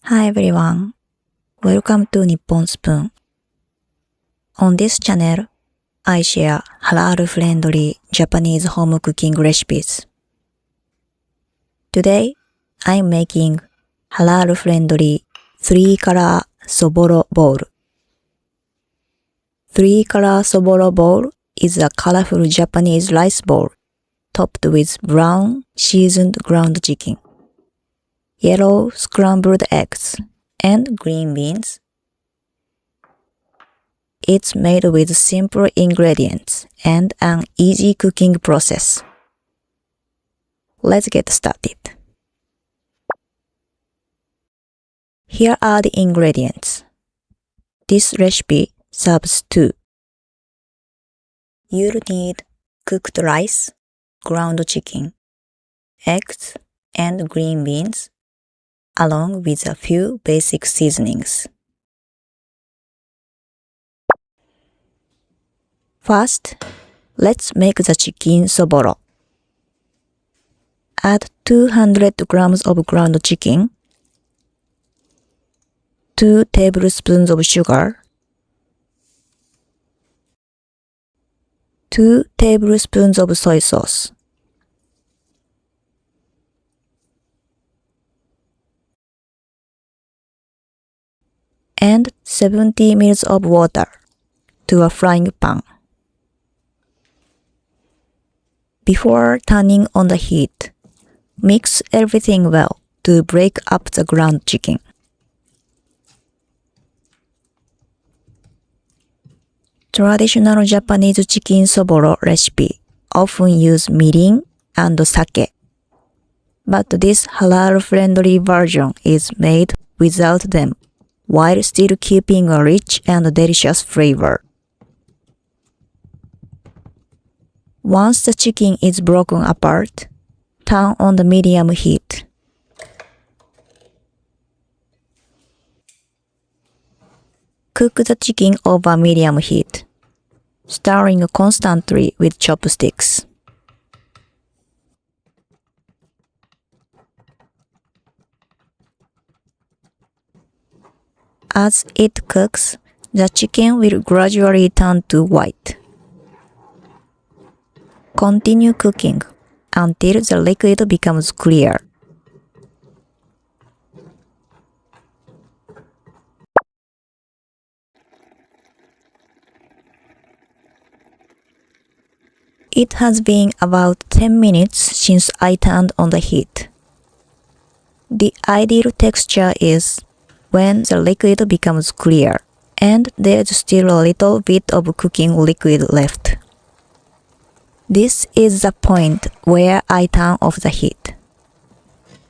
Hi everyone, welcome to Nippon Spoon. On this channel, I share halal-friendly Japanese home cooking recipes. Today, I'm making halal-friendly 3-color Soboro bowl. 3-color Soboro bowl is a colorful Japanese rice bowl topped with brown seasoned ground chicken, yellow scrambled eggs, and green beans. It's made with simple ingredients and an easy cooking process. Let's get started. Here are the ingredients. This recipe serves two. You'll need cooked rice, ground chicken, eggs, and green beans, along with a few basic seasonings. First, let's make the chicken soboro. Add 200 grams of ground chicken, 2 tablespoons of sugar, 2 tablespoons of soy sauce, and 70 ml of water to a frying pan. Before turning on the heat, mix everything well to break up the ground chicken. Traditional Japanese chicken soboro recipe often use mirin and sake, but this halal-friendly version is made without them while still keeping a rich and delicious flavor. Once the chicken is broken apart, turn on the medium heat. Cook the chicken over medium heat, stirring constantly with chopsticks. As it cooks, the chicken will gradually turn to white. Continue cooking until the liquid becomes clear. It has been about 10 minutes since I turned on the heat. The ideal texture is when the liquid becomes clear and there's still a little bit of cooking liquid left. This is the point where I turn off the heat.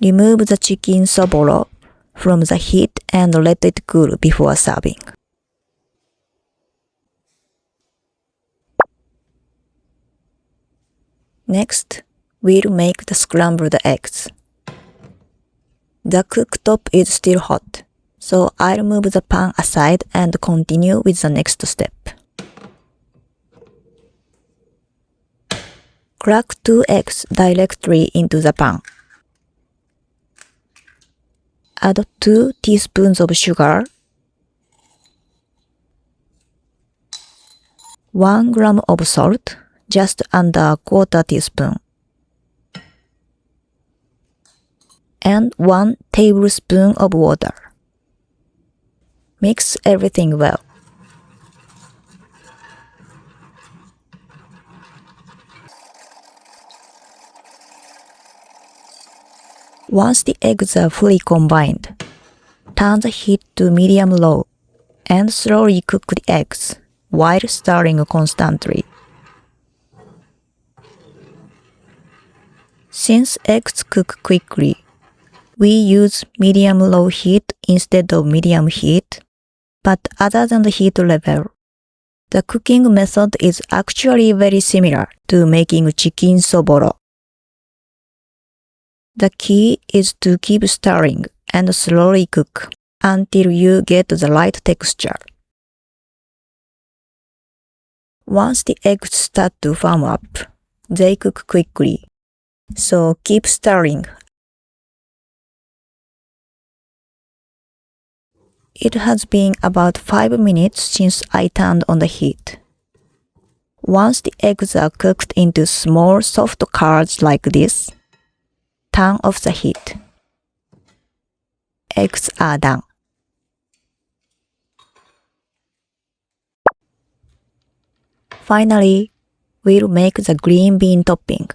Remove the chicken soboro from the heat and let it cool before serving. Next, we'll make the scrambled eggs. The cooktop is still hot, so I'll move the pan aside and continue with the next step. Crack 2 eggs directly into the pan. Add 2 teaspoons of sugar, 1 gram of salt, just under a quarter teaspoon, and 1 tablespoon of water. Mix everything well. Once the eggs are fully combined, turn the heat to medium-low and slowly cook the eggs while stirring constantly. Since eggs cook quickly, we use medium-low heat instead of medium heat, but other than the heat level, the cooking method is actually very similar to making chicken soboro. The key is to keep stirring and slowly cook until you get the right texture. Once the eggs start to firm up, they cook quickly, so keep stirring It has been about 5 minutes since I turned on the heat. Once the eggs are cooked into small soft curds like this, turn off the heat. Eggs are done. Finally, we'll make the green bean topping.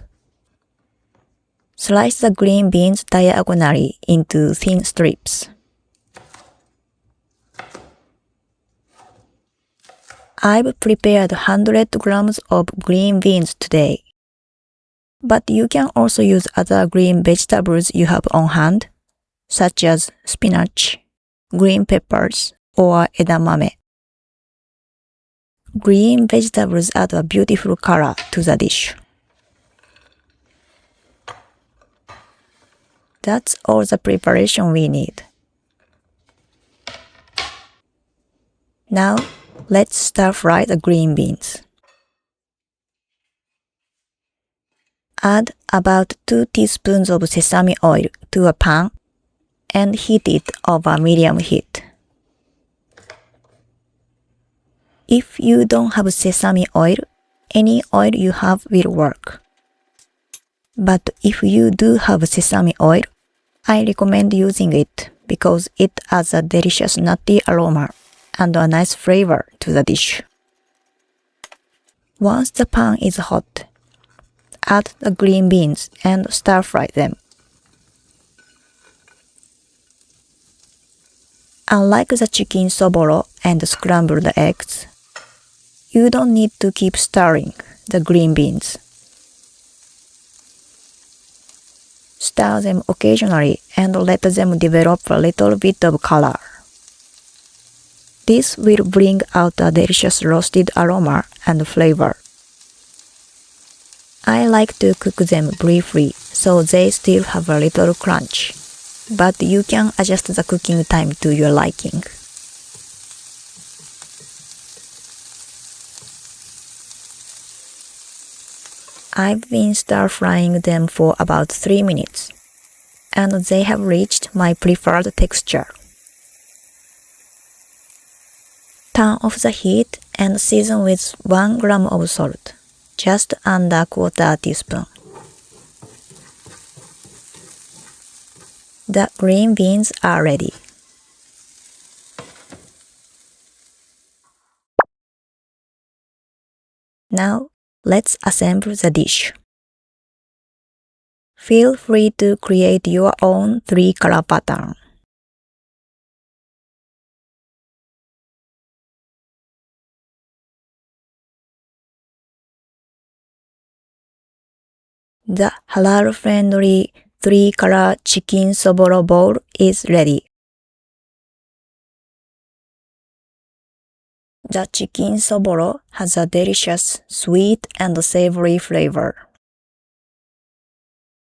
Slice the green beans diagonally into thin strips. I've prepared 100 grams of green beans today. But you can also use other green vegetables you have on hand, such as spinach, green peppers, or edamame. Green vegetables add a beautiful color to the dish. That's all the preparation we need. Now, let's stir-fry the green beans. Add about 2 teaspoons of sesame oil to a pan and heat it over medium heat. If you don't have sesame oil, any oil you have will work. But if you do have sesame oil, I recommend using it because it adds a delicious nutty aroma and a nice flavor to the dish. Once the pan is hot, add the green beans and stir-fry them. Unlike the chicken soboro and scrambled eggs, you don't need to keep stirring the green beans. Stir them occasionally and let them develop a little bit of color. This will bring out a delicious roasted aroma and flavor. I like to cook them briefly so they still have a little crunch, but you can adjust the cooking time to your liking. I've been stir-frying them for about 3 minutes, and they have reached my preferred texture. Turn off the heat and season with 1 gram of salt, just under quarter teaspoon. The green beans are ready. Now, let's assemble the dish. Feel free to create your own 3-color pattern. The halal-friendly 3-color chicken soboro bowl is ready. The chicken soboro has a delicious sweet and savory flavor.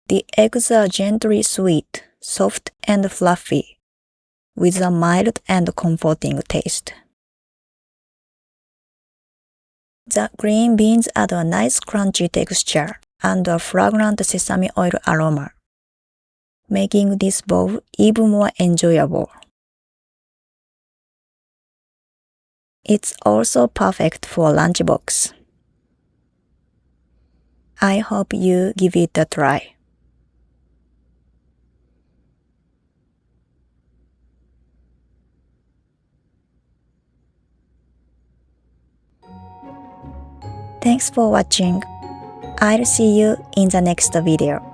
The eggs are gently sweet, soft and fluffy, with a mild and comforting taste. The green beans add a nice crunchy texture and a fragrant sesame oil aroma, making this bowl even more enjoyable. It's also perfect for lunchbox. I hope you give it a try. Thanks for watching. I'll see you in the next video.